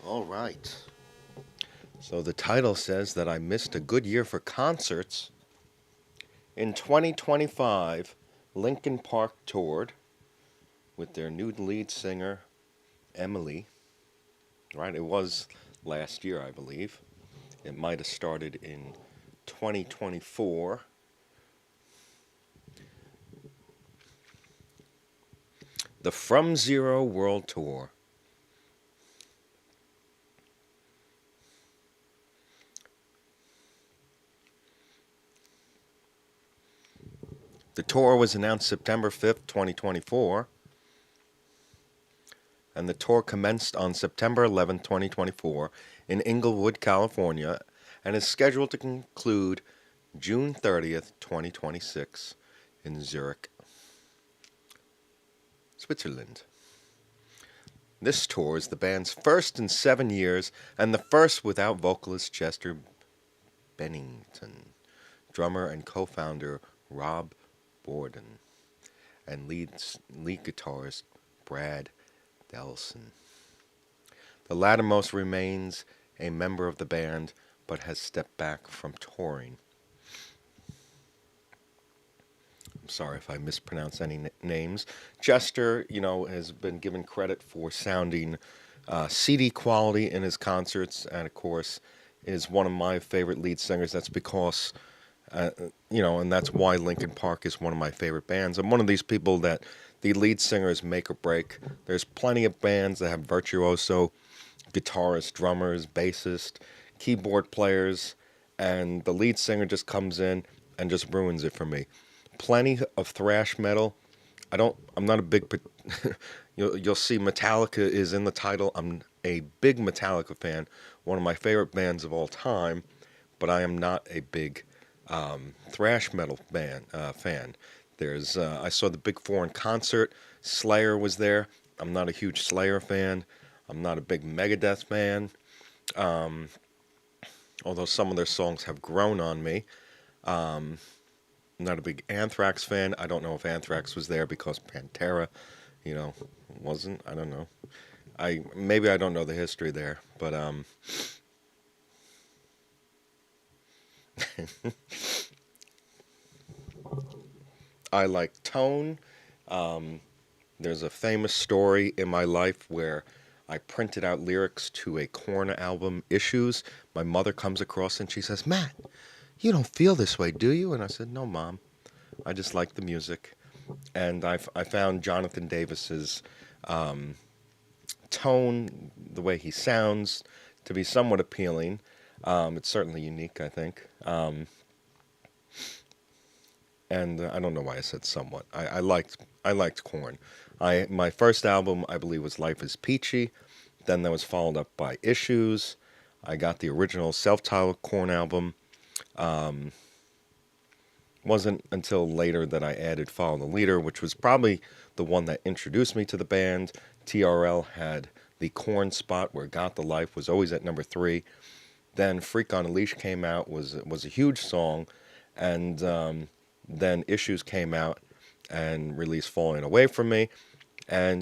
All right. So the title says that I missed a good year for concerts. In 2025, Linkin Park toured with their new lead singer, Emily. Right? It was last year, I believe. It might have started in 2024. The From Zero World Tour. The tour was announced September 5th, 2024, and the tour commenced on September 11th, 2024, in Inglewood, California, and is scheduled to conclude June 30th, 2026, in Zurich, Switzerland. This tour is the band's first in 7 years and the first without vocalist Chester Bennington, drummer and co-founder Rob Borden, and lead guitarist Brad Delson. The lattermost remains a member of the band but has stepped back from touring. I'm sorry if I mispronounce any names. Chester, has been given credit for sounding CD quality in his concerts, and of course, is one of my favorite lead singers. That's because, and that's why Linkin Park is one of my favorite bands. I'm one of these people that the lead singers make or break. There's plenty of bands that have virtuoso guitarists, drummers, bassists, keyboard players, and the lead singer just comes in and just ruins it for me. Plenty of thrash metal. I'm not a big. You'll see Metallica is in the title. I'm a big Metallica fan, one of my favorite bands of all time, but I am not a big thrash metal fan. I saw the Big Four in concert. Slayer was there. I'm not a huge Slayer fan. I'm not a big Megadeth fan, although some of their songs have grown on me. I'm not a big Anthrax fan. I don't know if Anthrax was there because Pantera, wasn't. I don't know. Maybe I don't know the history there, but I like Tone. There's a famous story in my life where I printed out lyrics to a Korn album, Issues. My mother comes across and she says, "Matt, you don't feel this way, do you?" And I said, "No, Mom. I just like the music." And I found Jonathan Davis's tone, the way he sounds, to be somewhat appealing. It's certainly unique, I think. And I don't know why I said somewhat. I liked Korn. My first album, I believe, was Life Is Peachy. Then that was followed up by Issues. I got the original self-titled Korn album. Wasn't until later that I added Follow the Leader, which was probably the one that introduced me to the band. TRL had the Korn spot where Got the Life was always at number 3. Then Freak on a Leash came out, was a huge song, and then Issues came out and released Falling Away From Me. And,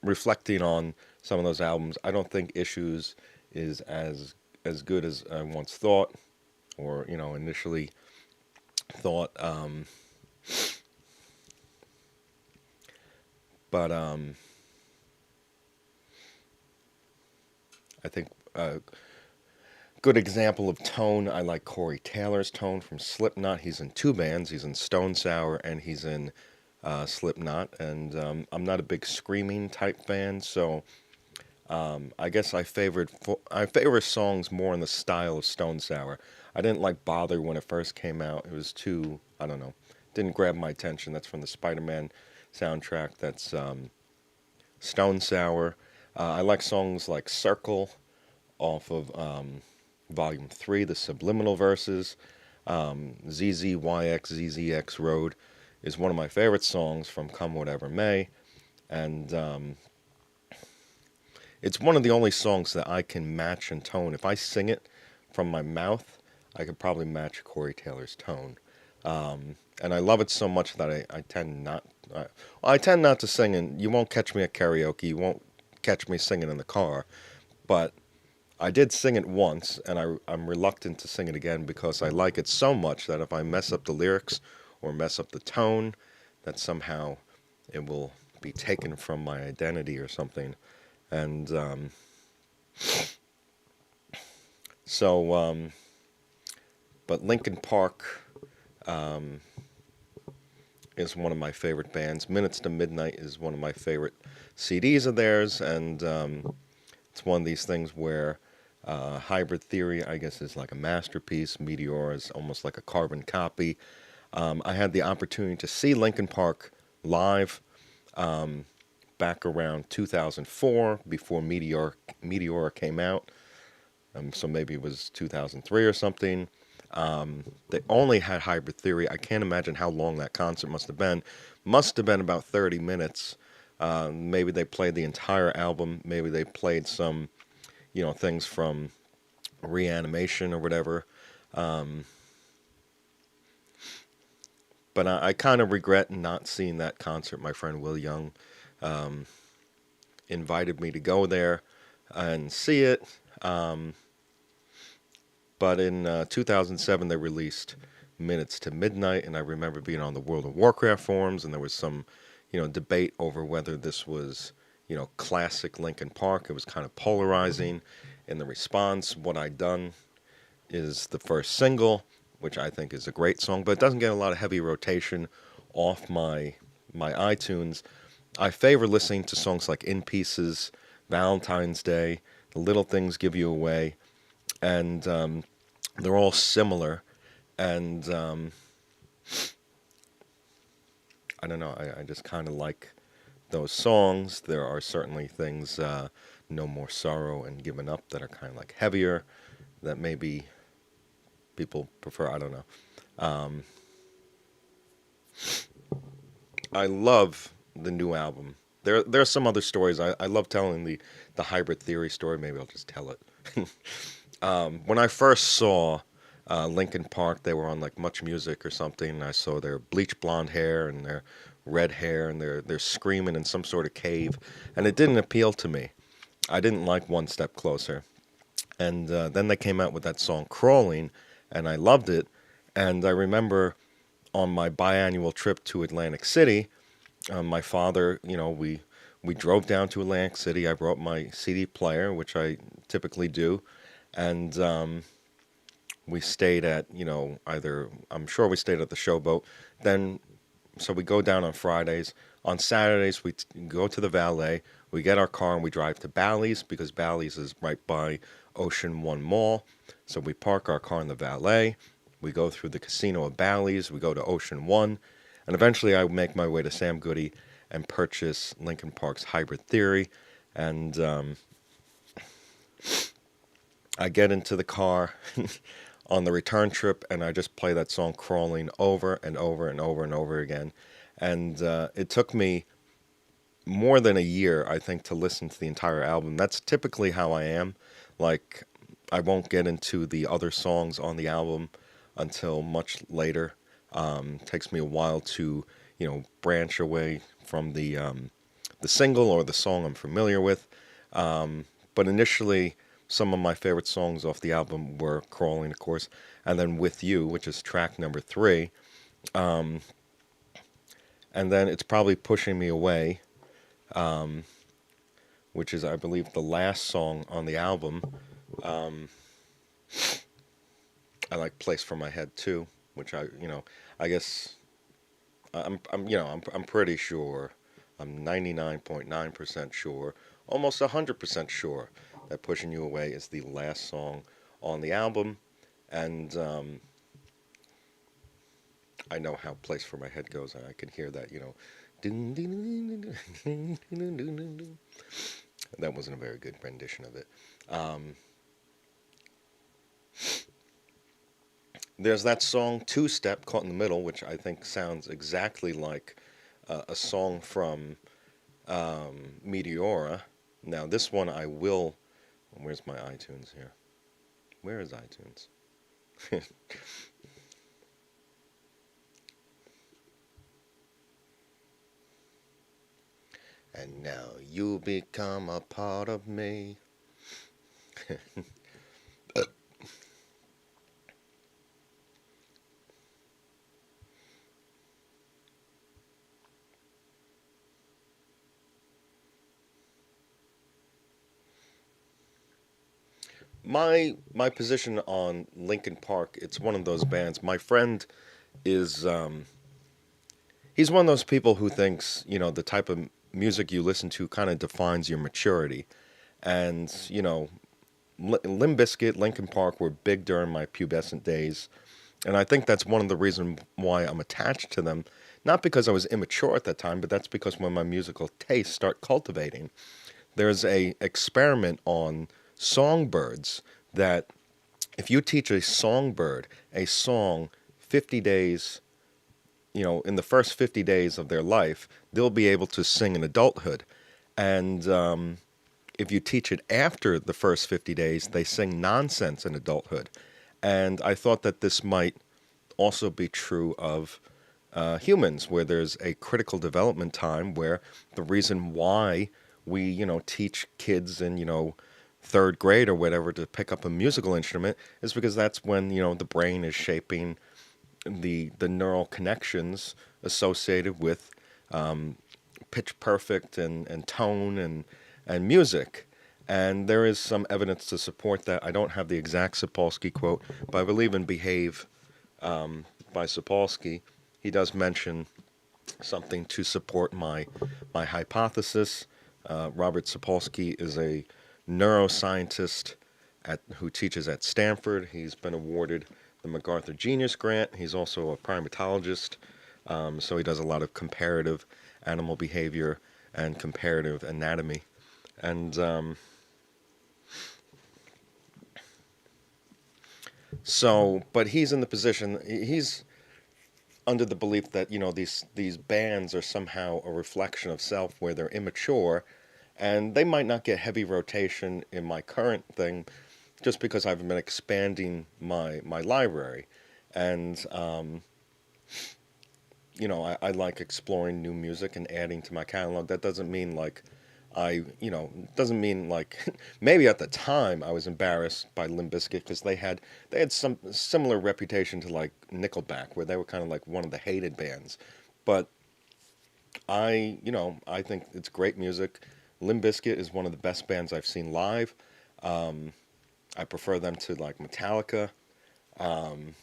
reflecting on some of those albums, I don't think Issues is as good as I once thought, or, initially thought. But I think a good example of tone, I like Corey Taylor's tone from Slipknot. He's in 2 bands. He's in Stone Sour and he's in Slipknot. And I'm not a big screaming type fan, so I guess I favor songs more in the style of Stone Sour. I didn't like Bother when it first came out. It was too, I don't know, didn't grab my attention. That's from the Spider-Man soundtrack. That's Stone Sour. I like songs like Circle off of Volume 3, the Subliminal Verses. ZZYX Road is one of my favorite songs from Come Whatever May. And it's one of the only songs that I can match in tone. If I sing it from my mouth, I could probably match Corey Taylor's tone. And I love it so much that I tend not. I tend not to sing, and you won't catch me at karaoke. You won't catch me singing in the car. But I did sing it once, and I'm reluctant to sing it again because I like it so much that if I mess up the lyrics or mess up the tone, that somehow it will be taken from my identity or something. And so, but Linkin Park is one of my favorite bands. Minutes to Midnight is one of my favorite CDs of theirs, and it's one of these things where Hybrid Theory, I guess, is like a masterpiece. Meteor is almost like a carbon copy. I had the opportunity to see Linkin Park live back around 2004, before Meteor came out. So maybe it was 2003 or something. They only had Hybrid Theory. I can't imagine how long that concert must have been. Must have been about 30 minutes. Maybe they played the entire album. Maybe they played some, things from Reanimation or whatever. But I kind of regret not seeing that concert. My friend Will Young invited me to go there and see it. But in 2007, they released Minutes to Midnight, and I remember being on the World of Warcraft forums, and there was some, debate over whether this was, classic Linkin Park. It was kind of polarizing in the response. What I'd done is the first single, which I think is a great song, but it doesn't get a lot of heavy rotation off my iTunes. I favor listening to songs like In Pieces, Valentine's Day, The Little Things Give You Away, and they're all similar. And I don't know, I just kind of like those songs. There are certainly things, No More Sorrow and Giving Up, that are kind of like heavier, that maybe people prefer. I don't know. I love the new album. There are some other stories. I love telling the Hybrid Theory story. Maybe I'll just tell it. When I first saw Linkin Park, they were on like Much Music or something, and I saw their bleach blonde hair and their red hair, and they're screaming in some sort of cave, and it didn't appeal to me. I didn't like One Step Closer. And then they came out with that song Crawling, and I loved it. And I remember on my biannual trip to Atlantic City, my father, we drove down to Atlantic City. I brought my CD player, which I typically do, and we stayed at, either, I'm sure we stayed at the Showboat. Then, so we go down on Fridays. On Saturdays, we go to the valet. We get our car and we drive to Bally's, because Bally's is right by Ocean One Mall. So we park our car in the valet. We go through the casino of Bally's. We go to Ocean One. And eventually I make my way to Sam Goody and purchase Linkin Park's Hybrid Theory. And I get into the car on the return trip, and I just play that song Crawling over and over and over and over again. And it took me more than a year, I think, to listen to the entire album. That's typically how I am. Like, I won't get into the other songs on the album until much later. Takes me a while to, branch away from the single or the song I'm familiar with. But initially, some of my favorite songs off the album were Crawling, of course, and then With You, which is track number 3. And then it's probably Pushing Me Away, which is, I believe, the last song on the album. I like Place for My Head too, which I guess I'm pretty sure, I'm 99.9% sure, almost 100% sure that Pushing You Away is the last song on the album, and I know how Place for My Head goes. I can hear that, that wasn't a very good rendition of it. There's that song Two Step, Caught in the Middle, which I think sounds exactly like a song from Meteora. Now, this one I will. Where's my iTunes here? Where is iTunes? And now you become a part of me. My position on Linkin Park, it's one of those bands. My friend is he's one of those people who thinks, the type of music you listen to kind of defines your maturity. And, Limp Bizkit, Linkin Park were big during my pubescent days. And I think that's one of the reasons why I'm attached to them. Not because I was immature at that time, but that's because when my musical tastes start cultivating, there's a experiment on songbirds that if you teach a songbird a song 50 days, in the first 50 days of their life, they'll be able to sing in adulthood. And if you teach it after the first 50 days, they sing nonsense in adulthood. And I thought that this might also be true of humans, where there's a critical development time where the reason why we, teach kids in, third grade or whatever to pick up a musical instrument is because that's when, the brain is shaping the neural connections associated with pitch perfect and tone and music. And there is some evidence to support that. I don't have the exact Sapolsky quote, but I believe in Behave by Sapolsky. He does mention something to support my hypothesis. Robert Sapolsky is a neuroscientist who teaches at Stanford. He's been awarded the MacArthur Genius Grant. He's also a primatologist, so he does a lot of comparative animal behavior and comparative anatomy. And but he's in the position, he's under the belief that these bands are somehow a reflection of self, where they're immature, and they might not get heavy rotation in my current thing, just because I've been expanding my library, and I like exploring new music and adding to my catalog. That doesn't mean like doesn't mean like maybe at the time I was embarrassed by Limp Bizkit because they had some similar reputation to like Nickelback, where they were kind of like one of the hated bands. But I think it's great music. Limp Bizkit is one of the best bands I've seen live. I prefer them to like Metallica. Um,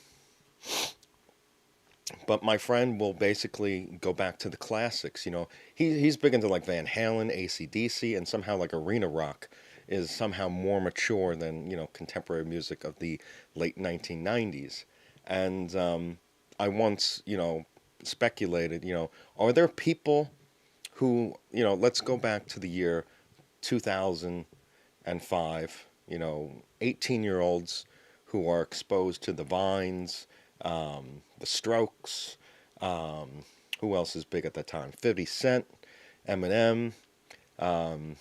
but my friend will basically go back to the classics. He's big into like Van Halen, AC/DC, and somehow like arena rock is somehow more mature than contemporary music of the late 1990s. And I once speculated, are there people who let's go back to the year 2005, 18-year-olds who are exposed to the Vines, the Strokes, um, who else is big at that time? 50 Cent, Eminem. Um,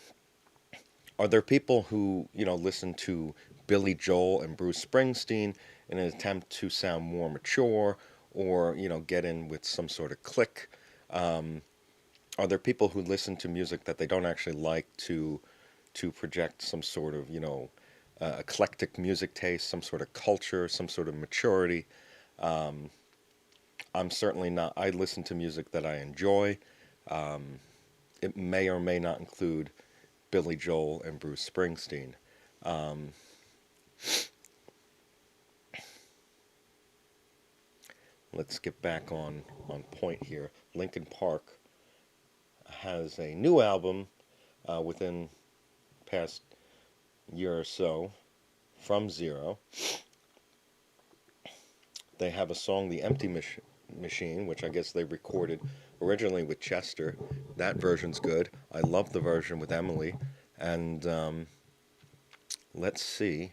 are there people who, listen to Billy Joel and Bruce Springsteen in an attempt to sound more mature or, get in with some sort of clique? Um, are there people who listen to music that they don't actually like to project some sort of, eclectic music taste, some sort of culture, some sort of maturity? Um, I'm certainly not. I listen to music that I enjoy. Um, it may or may not include Billy Joel and Bruce Springsteen. Um, let's get back on point here. Linkin Park has a new album within past year or so, From Zero. They have a song, The Empty Machine, which I guess they recorded originally with Chester. That version's good. I love the version with Emily. And let's see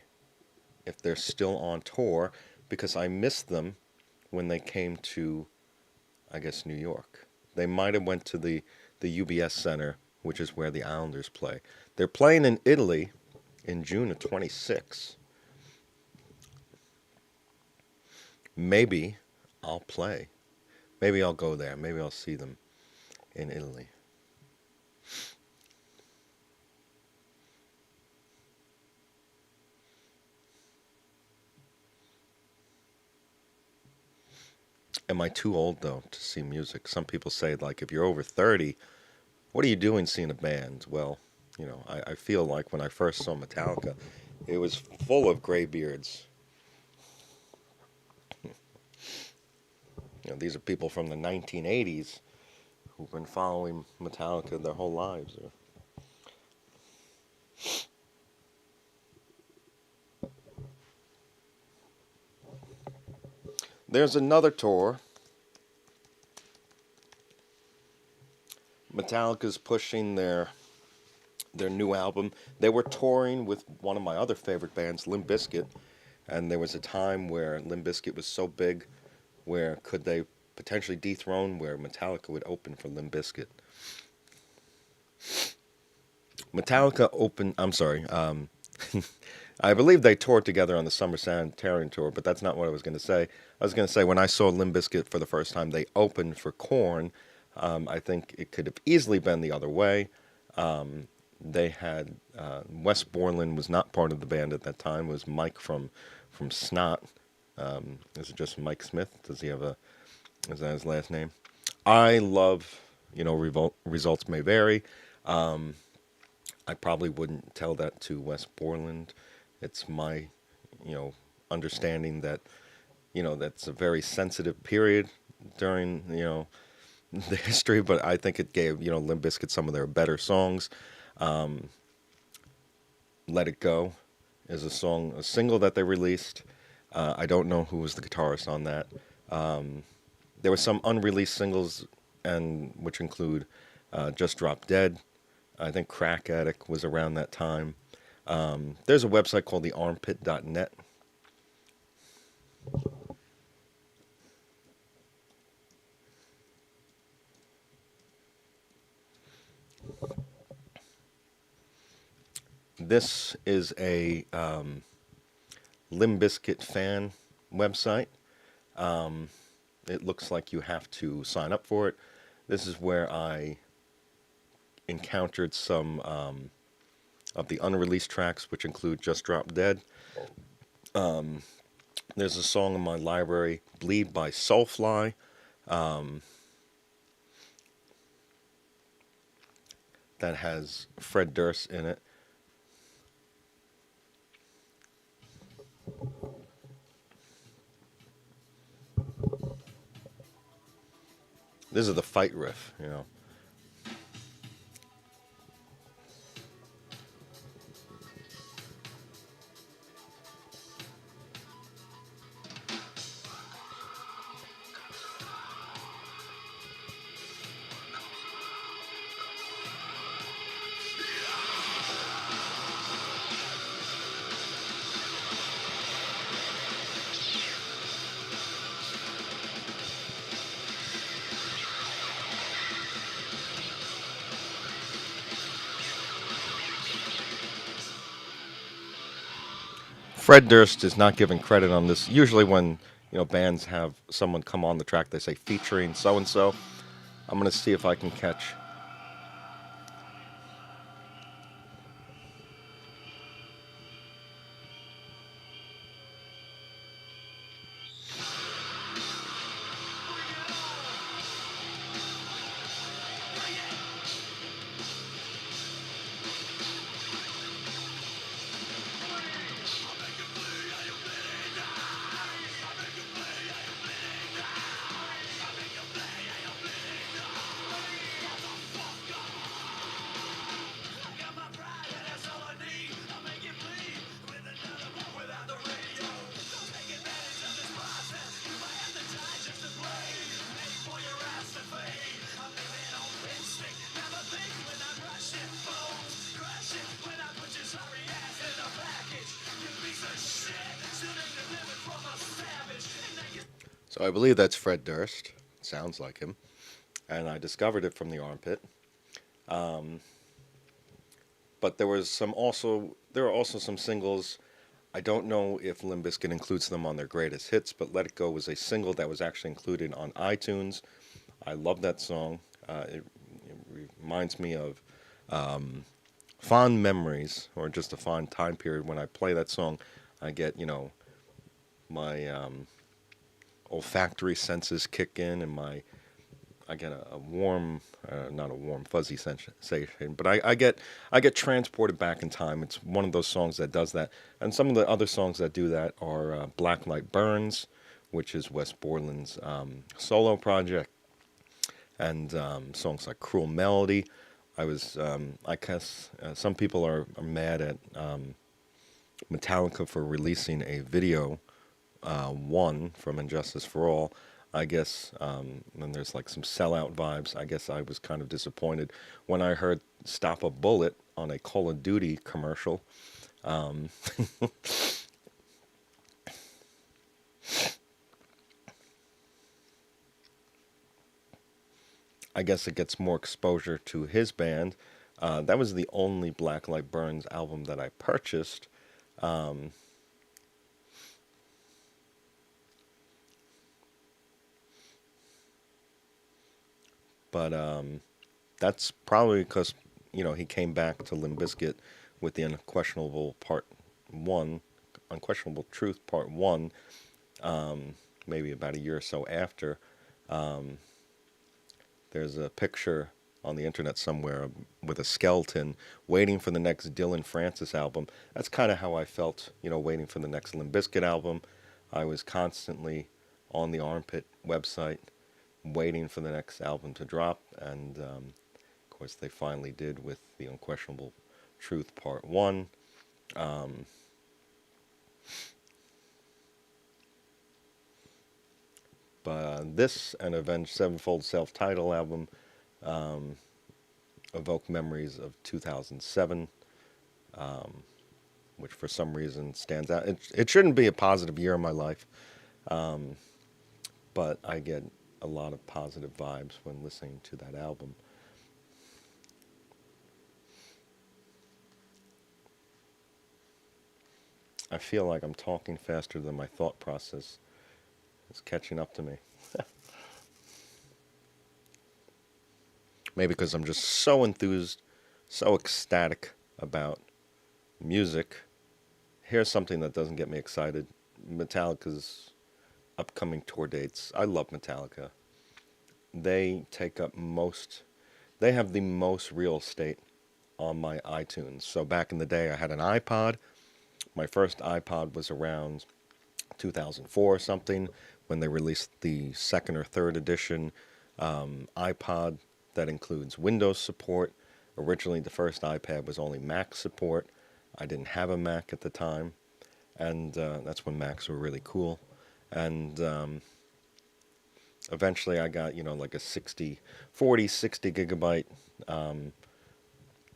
if they're still on tour, because I missed them when they came to, I guess, New York. They might have went to the UBS Center, which is where the Islanders play. They're playing in Italy in June of 26. Maybe I'll play. Maybe I'll go there. Maybe I'll see them in Italy. Am I too old though to see music? Some people say like if you're over 30, what are you doing seeing a band? Well, I feel like when I first saw Metallica, it was full of gray beards. These are people from the 1980s who've been following Metallica their whole lives. There's another tour. Metallica's pushing their new album. They were touring with one of my other favorite bands, Limp Bizkit, and there was a time where Limp Bizkit was so big, where could they potentially dethrone where Metallica would open for Limp Bizkit. Metallica opened. I'm sorry. I believe they toured together on the Summer Sanitarium tour, but that's not what I was going to say. I was going to say when I saw Limp Bizkit for the first time, they opened for Korn. I think it could have easily been the other way. They had Wes Borland was not part of the band at that time. It was Mike from Snot. Is it just Mike Smith? Does he have a? Is that his last name? I love. Results may vary. I probably wouldn't tell that to Wes Borland. It's my, you know, understanding that, that's a very sensitive period during, the history, but I think it gave, Limp Bizkit some of their better songs. Um, Let It Go is a single that they released. I don't know who was the guitarist on that. Um, there were some unreleased singles, and which include Just Drop Dead. I think Crack Addict was around that time. There's a website called thearmpit.net. This is a Limp Bizkit fan website. Um, it looks like you have to sign up for it. This is where I encountered some of the unreleased tracks, which include Just Drop Dead. Um, there's a song in my library, Bleed by Soulfly. Um, that has Fred Durst in it. This is the fight riff. Fred Durst is not given credit on this. Usually, when bands have someone come on the track, they say featuring so and so. I'm gonna see if I can catch. So I believe that's Fred Durst. Sounds like him, and I discovered it from the armpit. Um, but there are also some singles. I don't know if Limp Bizkit includes them on their greatest hits, but Let It Go was a single that was actually included on iTunes. I love that song. It reminds me of fond memories, or just a fond time period. When I play that song, I get my olfactory senses kick in, and I get a warm, not a warm fuzzy sensation, but I get transported back in time. It's one of those songs that does that, and some of the other songs that do that are "Black Light Burns," which is Wes Borland's solo project, and songs like "Cruel Melody." I guess, some people are mad at Metallica for releasing a video one from Injustice for All. I guess, and there's like some sellout vibes. I guess I was kind of disappointed when I heard "Stop a Bullet" on a Call of Duty commercial. Um, I guess it gets more exposure to his band. That was the only Black Light Burns album that I purchased. Um, but That's probably because he came back to Limp Bizkit with the One, Unquestionable Truth Part One, maybe about a year or so after. Um, there's a picture on the internet somewhere with a skeleton waiting for the next Dylan Francis album. That's kind of how I felt, waiting for the next Limp Bizkit album. I was constantly on the Armpit website waiting for the next album to drop, and of course, they finally did with the Unquestionable Truth Part 1. Um, but this and Avenged Sevenfold self-titled album um, evoke memories of 2007, um, which for some reason stands out. It shouldn't be a positive year in my life, um, but I get a lot of positive vibes when listening to that album. I feel like I'm talking faster than my thought process is catching up to me. Maybe because I'm just so enthused, so ecstatic about music. Here's something that doesn't get me excited. Metallica's upcoming tour dates. I love Metallica. They take up most, they have the most real estate on my iTunes. So back in the day, I had an iPod. My first iPod was around 2004 or something when they released the second or third edition iPod that includes Windows support. Originally, the first iPad was only Mac support. I didn't have a Mac at the time, and that's when Macs were really cool. And eventually, I got like a 60 gigabyte um,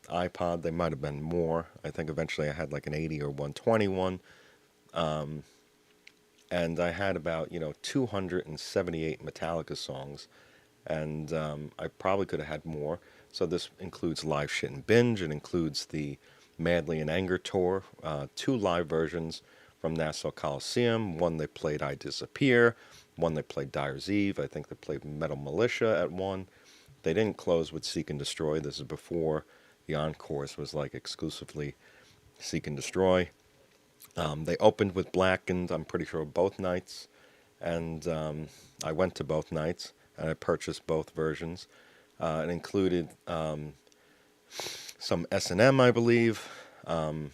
iPod. They might have been more. I think eventually I had like an 80 or 121. Um, and I had about 278 Metallica songs, and I probably could have had more. So this includes Live Shit and Binge. It includes the Madly in Anger tour, two live versions from Nassau Coliseum. One they played I Disappear, one they played Dyer's Eve. I think they played Metal Militia at one. They didn't close with Seek and Destroy. This is before the encores was like exclusively Seek and Destroy. They opened with Blackened, I'm pretty sure, both nights, and I went to both nights and I purchased both versions. It included some S&M, I believe, um,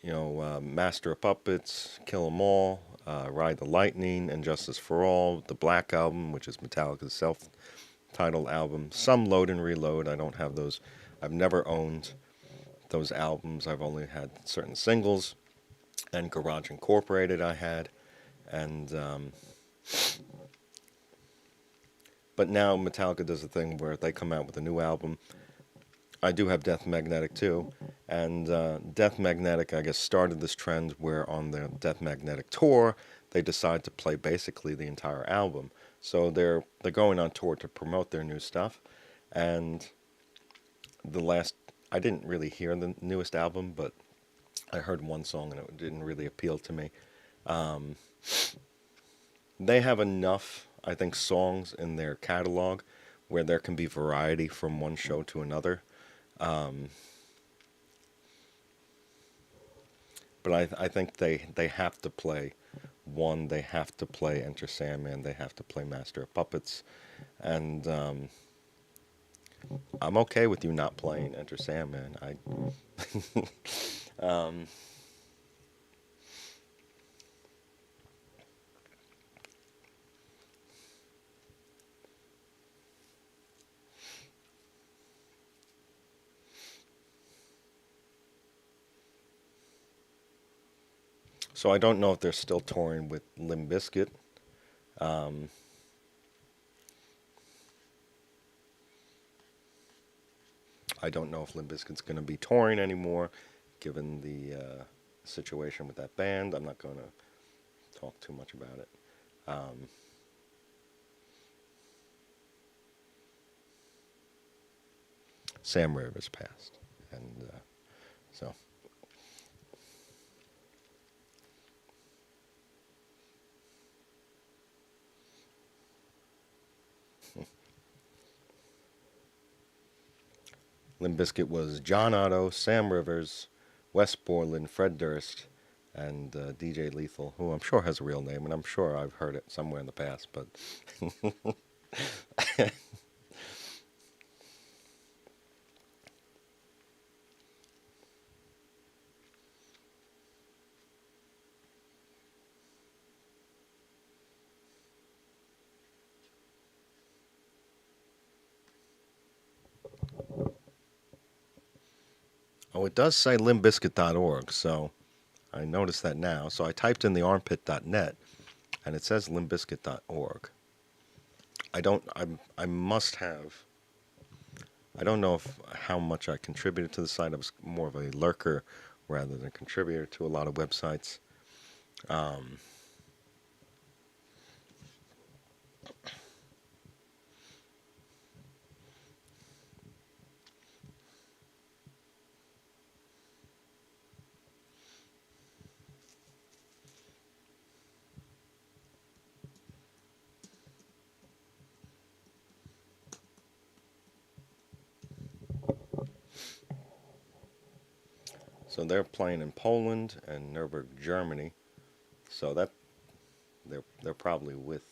Master of Puppets, Kill 'Em All, Ride the Lightning, and Justice for All, the Black Album, which is Metallica's self-titled album, some Load and Reload. I don't have those. I've never owned those albums. I've only had certain singles, and Garage Incorporated I had, and but now Metallica does a thing where they come out with a new album. I do have Death Magnetic too, and Death Magnetic I guess started this trend where on the Death Magnetic tour they decide to play basically the entire album. So they're going on tour to promote their new stuff, and the last I didn't really hear the newest album, but I heard one song and it didn't really appeal to me. Um, they have enough, I think, songs in their catalog where there can be variety from one show to another. Um, but I think they have to play One, they have to play Enter Sandman, they have to play Master of Puppets, and I'm okay with you not playing Enter Sandman. Um, so I don't know if they're still touring with Limp Bizkit. Um, I don't know if Limp Bizkit's going to be touring anymore, given the situation with that band. I'm not going to talk too much about it. Um, Sam Rivers passed, and so Limp Bizkit was John Otto, Sam Rivers, Wes Borland, Fred Durst, and DJ Lethal, who I'm sure has a real name, and I'm sure I've heard it somewhere in the past. But oh, it does say limbiscuit.org, so I noticed that now. So I typed in the armpit.net, and it says limbiscuit.org. I must have. I don't know if how much I contributed to the site. I was more of a lurker rather than a contributor to a lot of websites. Um, so they're playing in Poland and Nuremberg, Germany. So that they're probably with,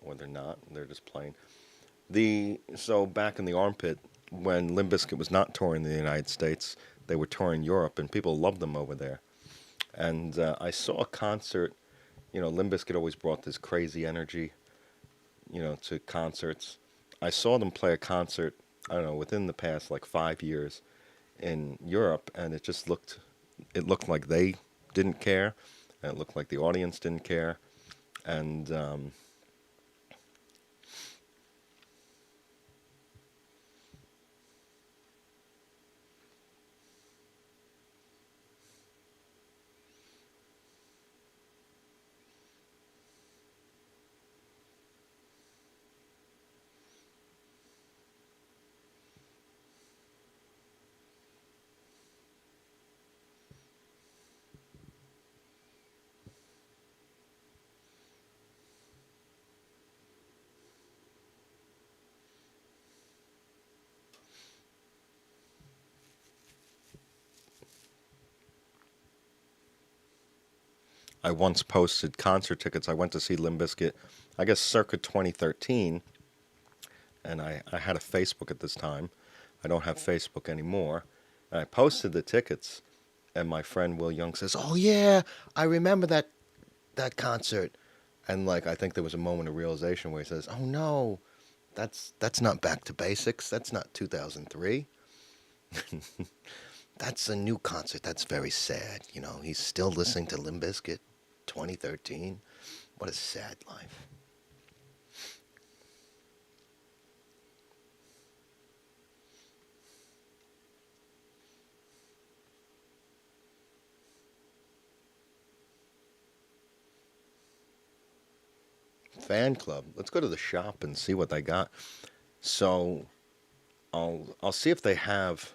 or they're not. They're just playing. The so back in the armpit when Limp Bizkit was not touring the United States, they were touring Europe, and people loved them over there. And I saw a concert. You know, Limp Bizkit always brought this crazy energy, to concerts. I saw them play a concert. I don't know within the past like 5 years in Europe, and it looked like they didn't care, and it looked like the audience didn't care, and I once posted concert tickets. I went to see Limp Bizkit, I guess circa 2013, and I had a Facebook at this time. I don't have Facebook anymore. And I posted the tickets, and my friend Will Young says, "Oh yeah, I remember that concert." And like I think there was a moment of realization where he says, "Oh no, that's not Back to Basics. That's not 2003. That's a new concert. That's very sad. He's still listening to Limp Bizkit, 2013. What a sad life." Fan club. Let's go to the shop and see what they got. So I'll see if they have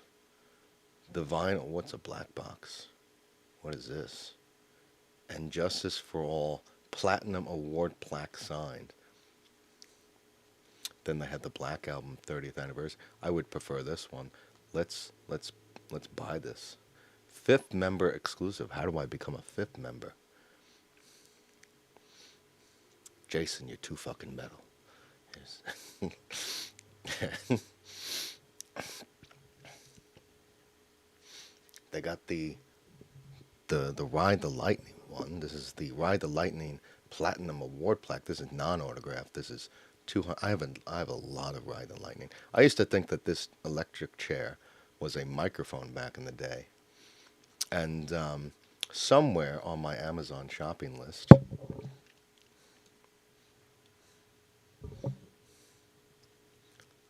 the vinyl. What's a black box? What is this? And Justice for All Platinum Award plaque signed. Then they had the Black Album 30th anniversary. I would prefer this one. Let's buy this. Fifth member exclusive. How do I become a fifth member? Jason, you're too fucking metal. They got the Ride the Lightning one. This is the Ride the Lightning Platinum Award plaque. This is non-autographed. This is 200. I have a lot of Ride the Lightning. I used to think that this electric chair was a microphone back in the day, and somewhere on my Amazon shopping list,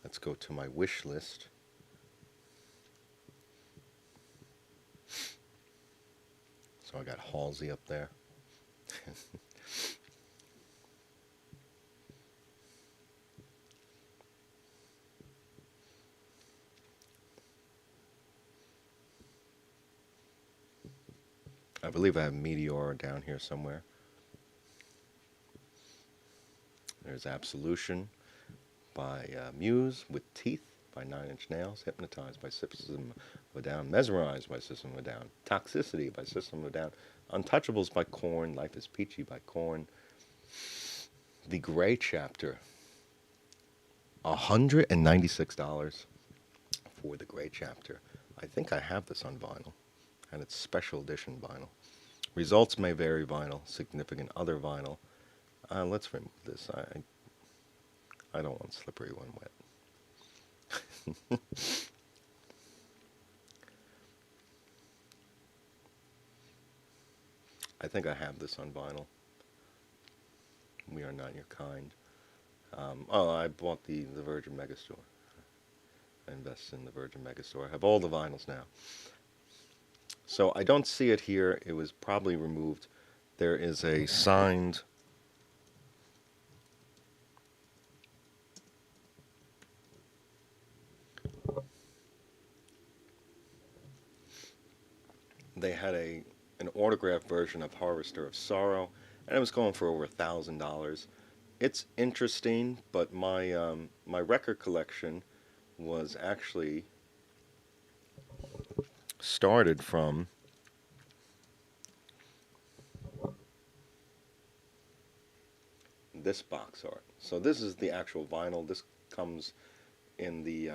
let's go to my wish list. So I got Halsey up there. I believe I have Meteor down here somewhere. There's Absolution by Muse, With Teeth by Nine Inch Nails, Hypnotized by System of a Down, Mesmerized by System of a Down, Toxicity by System of a Down, Untouchables by Korn, Life is Peachy by Korn, The Gray Chapter, $196 for The Gray Chapter. I think I have this on vinyl, and it's special edition vinyl. Results may vary vinyl, significant other vinyl. Let's remove this. I don't want slippery when wet. I think I have this on vinyl. We Are Not Your Kind. I bought the Virgin Megastore. I invested in the Virgin Megastore. I have all the vinyls now. So I don't see it here. It was probably removed. There is a signed they had an autographed version of Harvester of Sorrow, and it was going for over $1,000. It's interesting, but my record collection was actually started from this box art. So this is the actual vinyl. This comes in the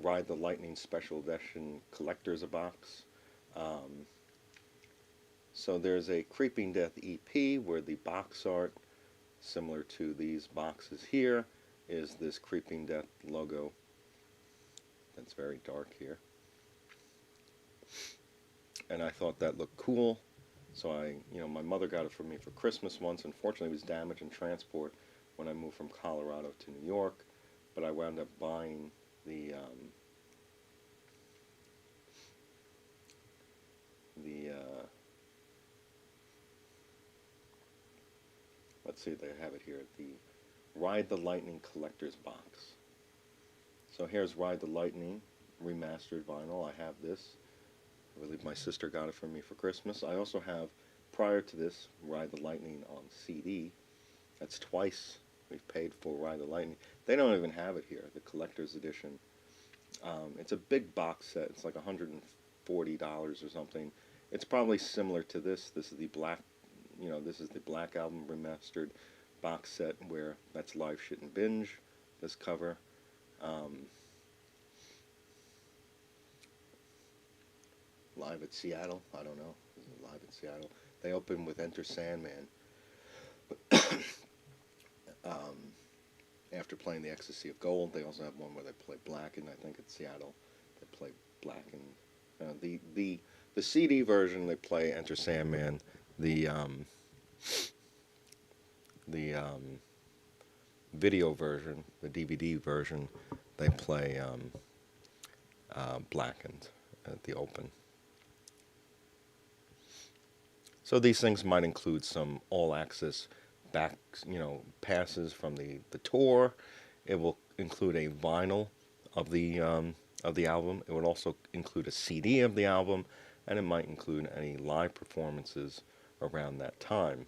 Ride the Lightning Special Edition Collector's Box. So there's a Creeping Death EP where the box art, similar to these boxes here, is this Creeping Death logo. That's very dark here. And I thought that looked cool. So my mother got it for me for Christmas once. Unfortunately, it was damaged in transport when I moved from Colorado to New York. But I wound up buying the let's see, they have it here, the Ride the Lightning Collector's Box. So here's Ride the Lightning remastered vinyl. I have this. I believe my sister got it for me for Christmas. I also have, prior to this, Ride the Lightning on CD. That's twice we've paid for Ride the Lightning. They don't even have it here, the collector's edition. It's a big box set. It's like $140 or something. It's probably similar to this. This is the black, this is the Black Album remastered box set where that's Live Shit and Binge, this cover. Live at Seattle, I don't know. Live at Seattle. They open with Enter Sandman. After playing the Ecstasy of Gold, they also have one where they play Blackened. I think at Seattle they play Blackened. The CD version they play Enter Sandman. The video version, the DVD version, they play Blackened at the open. So these things might include some all-access back, passes from the tour. It will include a vinyl of the album. It would also include a CD of the album, and it might include any live performances around that time.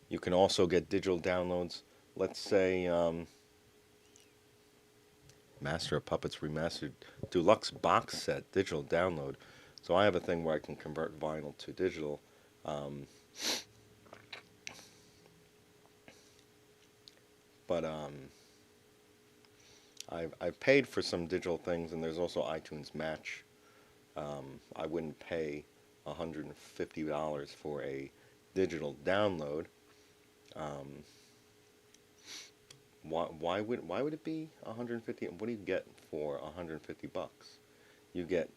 You can also get digital downloads. Let's say Master of Puppets Remastered Deluxe Box Set digital download. So I have a thing where I can convert vinyl to digital. Um, but I've paid for some digital things, and there's also iTunes Match. I wouldn't pay $150 for a digital download. Um, why would it be 150? What do you get for 150 bucks? You get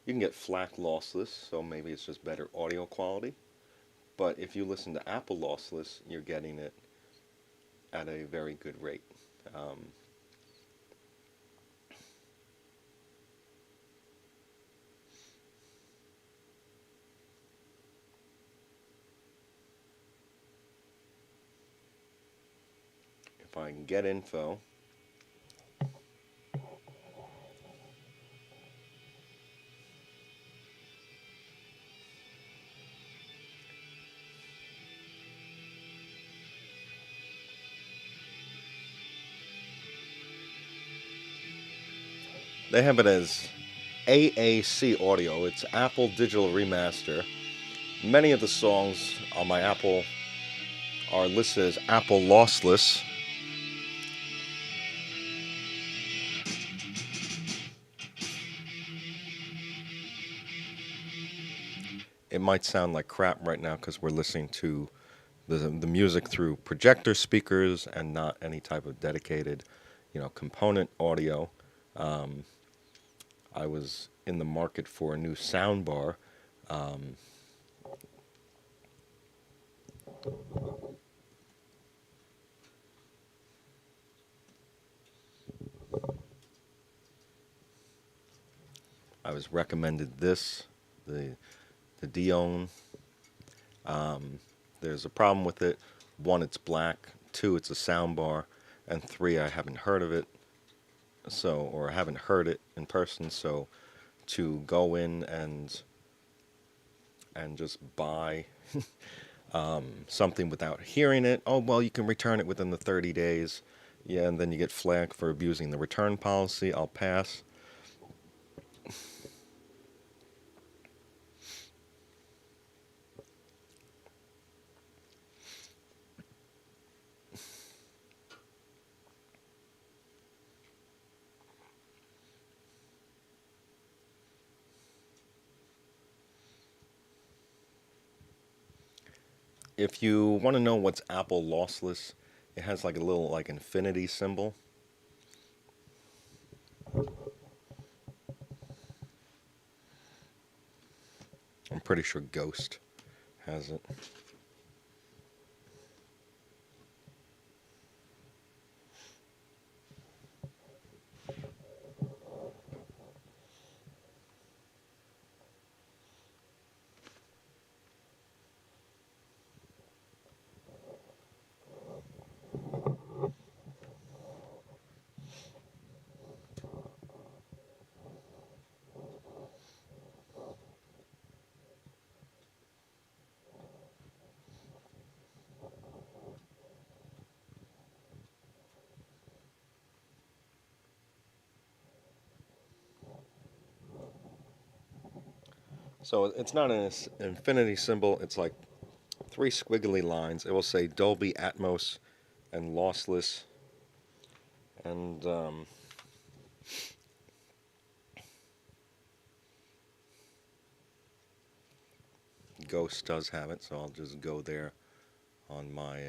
you can get FLAC lossless, so maybe it's just better audio quality. But if you listen to Apple lossless, you're getting it at a very good rate. Um, if I can get info, they have it as AAC audio. It's Apple Digital Remaster. Many of the songs on my Apple are listed as Apple lossless. It might sound like crap right now because we're listening to the music through projector speakers and not any type of dedicated, component audio. Um, I was in the market for a new sound bar. Um, I was recommended this, the Dion. Um, there's a problem with it. One, it's black. Two, it's a sound bar. And three, I haven't heard of it. Or I haven't heard it in person. So to go in and just buy something without hearing it, oh well, you can return it within the 30 days. Yeah, and then you get flagged for abusing the return policy. I'll pass. If you want to know what's Apple lossless, it has like a little like infinity symbol. I'm pretty sure Ghost has it. So it's not an infinity symbol. It's like three squiggly lines. It will say Dolby Atmos and lossless. And Ghost does have it, so I'll just go there on my.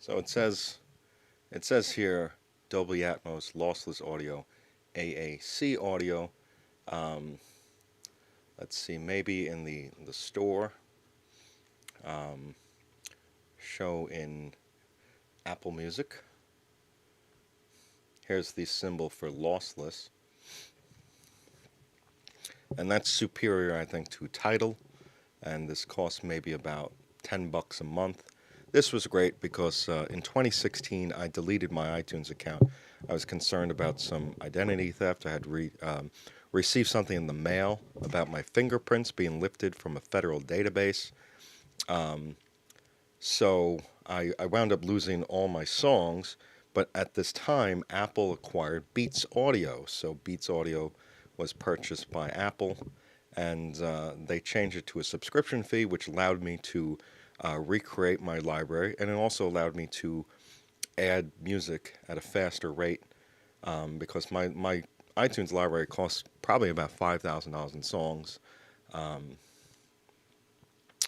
So it says here Dolby Atmos lossless audio, AAC audio. Um, let's see, maybe in the store, um, show in Apple Music. Here's the symbol for lossless, and that's superior, I think, to Tidal. And this costs maybe about $10 a month. This was great because in 2016 I deleted my iTunes account. I was concerned about some identity theft. I had received something in the mail about my fingerprints being lifted from a federal database. So I wound up losing all my songs. But at this time, Apple acquired Beats Audio. So Beats Audio was purchased by Apple, and they changed it to a subscription fee, which allowed me to recreate my library, and it also allowed me to add music at a faster rate because my iTunes library costs probably about $5,000 in songs,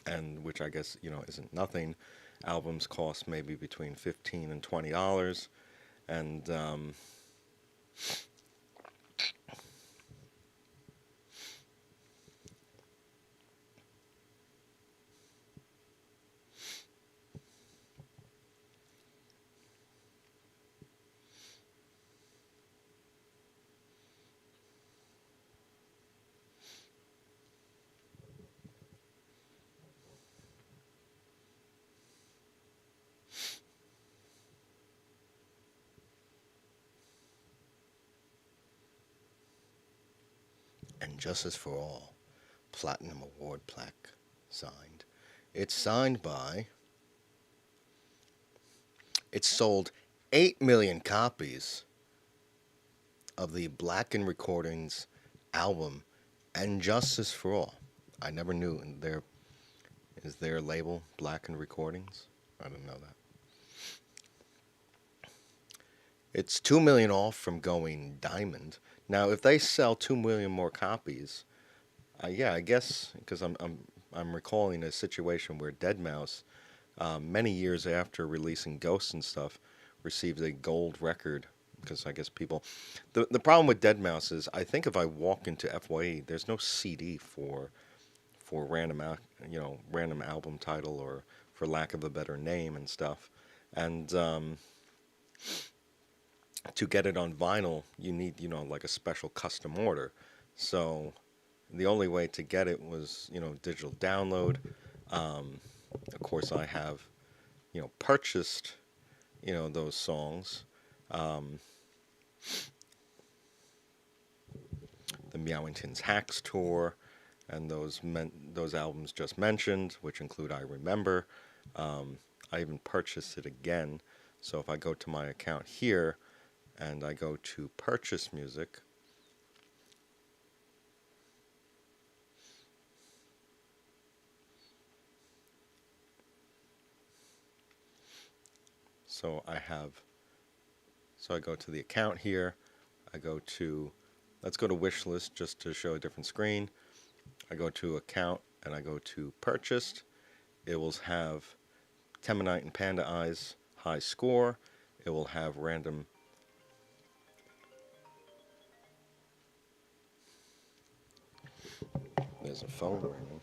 and which I guess isn't nothing. Albums cost maybe between $15 and $20, and Justice for All Platinum Award plaque signed. It's signed by. It sold 8 million copies of the Black and Recordings album and Justice for All. I never knew there is their label Black and Recordings. I didn't know that. It's 2 million off from going diamond. Now, if they sell 2 million more copies, yeah, I guess because I'm recalling a situation where Deadmau5, many years after releasing Ghosts and stuff, received a gold record because I guess people. The problem with Deadmau5 is I think if I walk into FYE, there's no CD for random album title or for lack of a better name and stuff, and to get it on vinyl, you need like a special custom order. So the only way to get it was digital download. Of course, I have purchased those songs. Um, the Meowingtons Hacks tour, and those albums just mentioned, which include I Remember. I even purchased it again. So if I go to my account here and I go to purchase music, so I go to the account here. I go to, let's go to wish list just to show a different screen. I go to account and I go to purchased. It will have Temanite and Panda Eyes high score. It will have random. There's a phone ringing.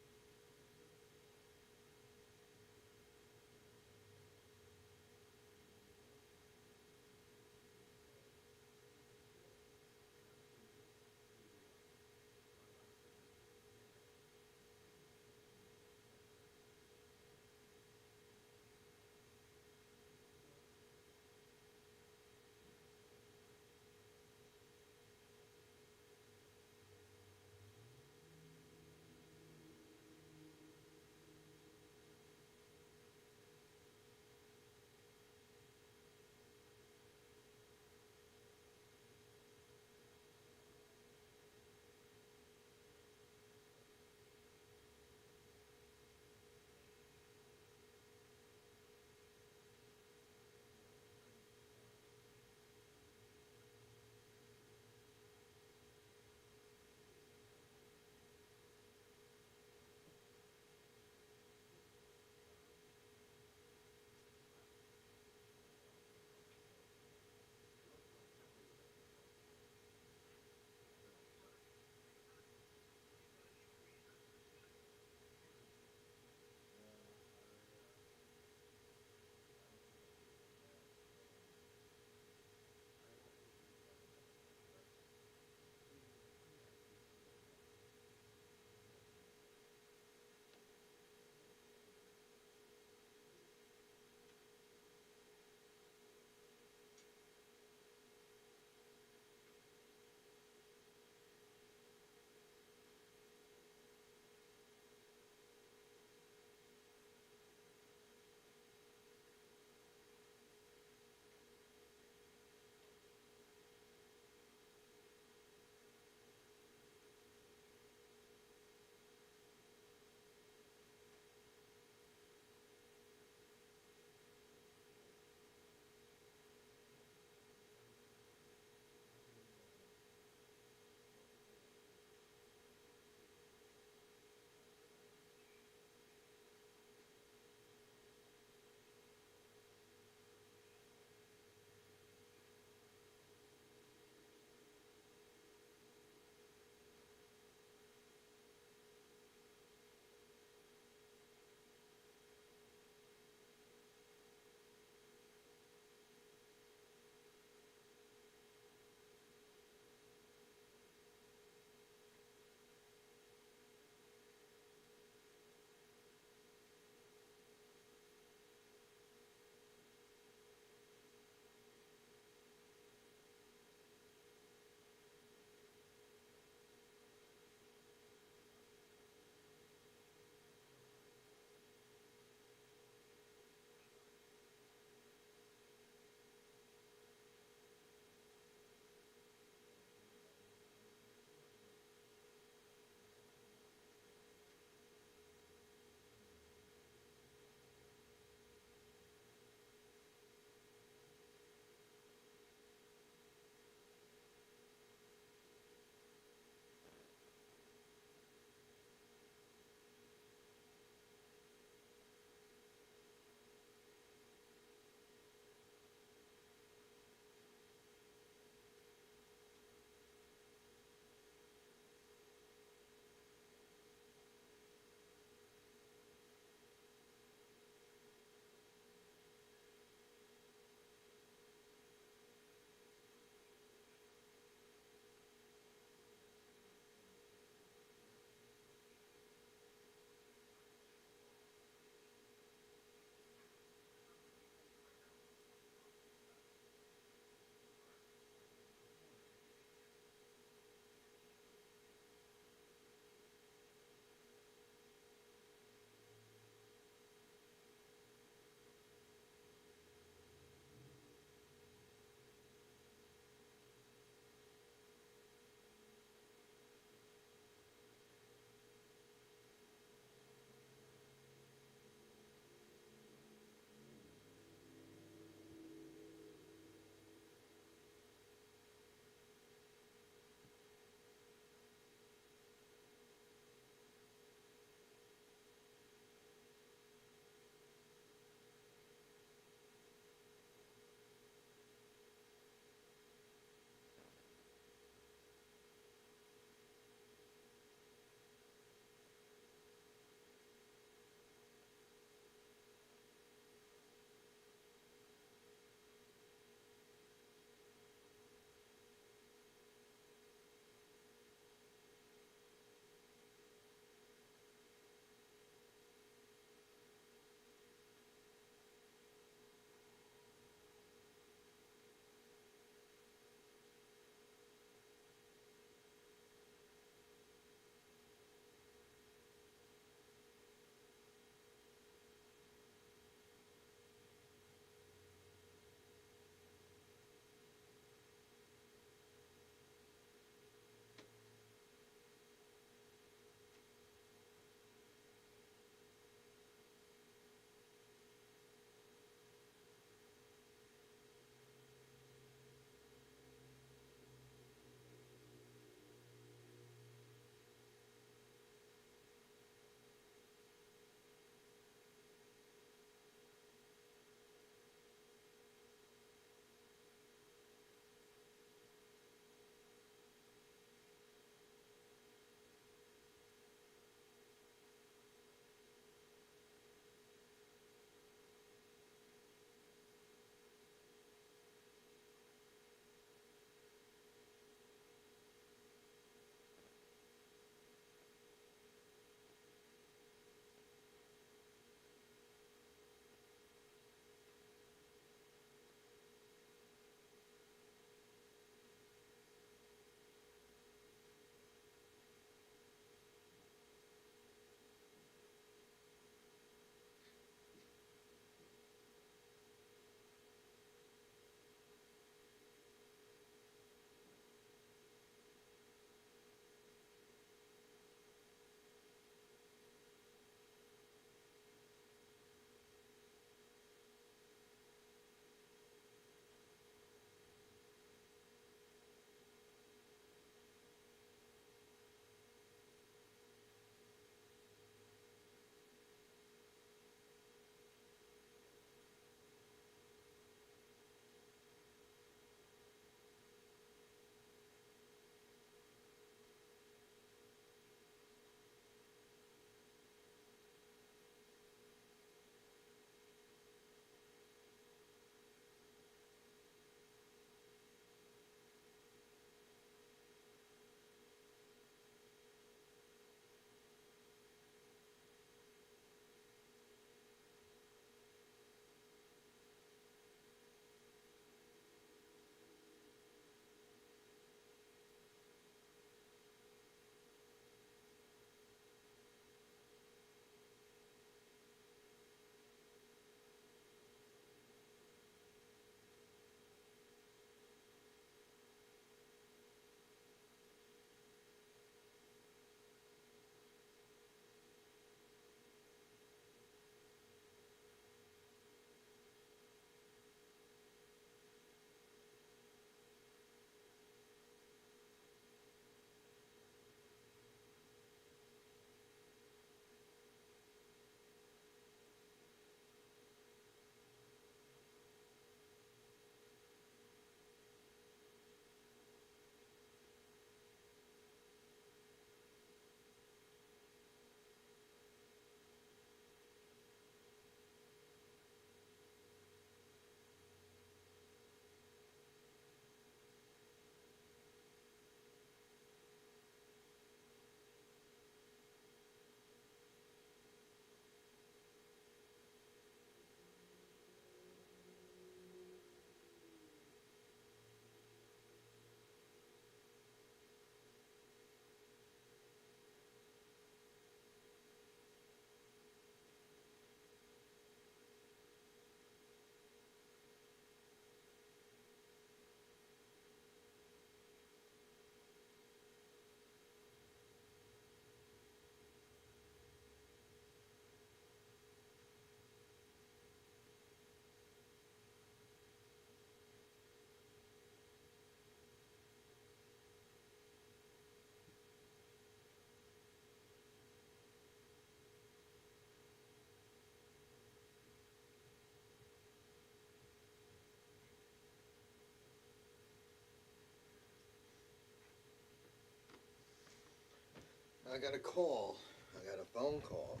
I got a call. I got a phone call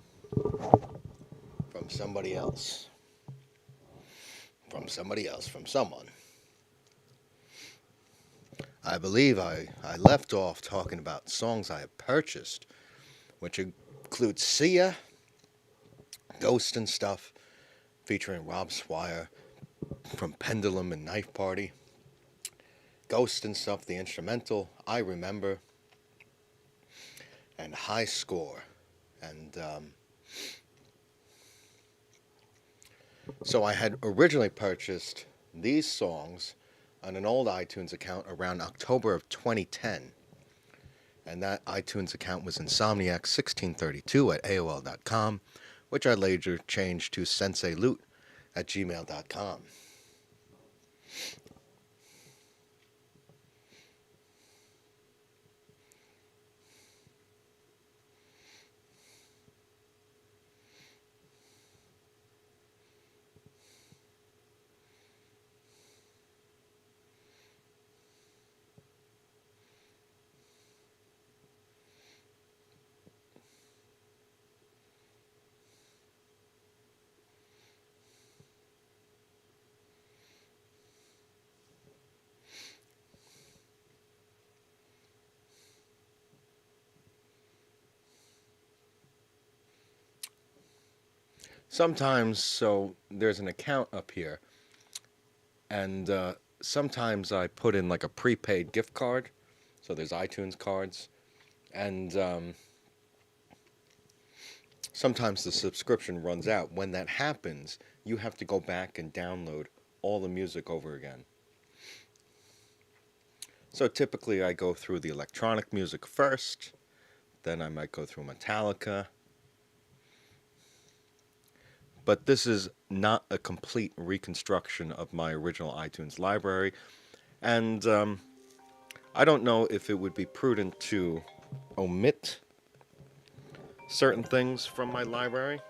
from somebody else. From somebody else. From someone. I believe I left off talking about songs I have purchased, which include Sia, Ghost and Stuff, featuring Rob Swire from Pendulum and Knife Party. Ghost and Stuff, the instrumental, I Remember, and High Score. And so I had originally purchased these songs on an old iTunes account around October of 2010. And that iTunes account was Insomniac1632 at AOL.com, which I later changed to SenseiLoot at gmail.com. Sometimes, so there's an account up here, and sometimes I put in like a prepaid gift card. So there's iTunes cards, and sometimes the subscription runs out. When that happens, you have to go back and download all the music over again. So typically I go through the electronic music first, then I might go through Metallica. But this is not a complete reconstruction of my original iTunes library, and I don't know if it would be prudent to omit certain things from my library.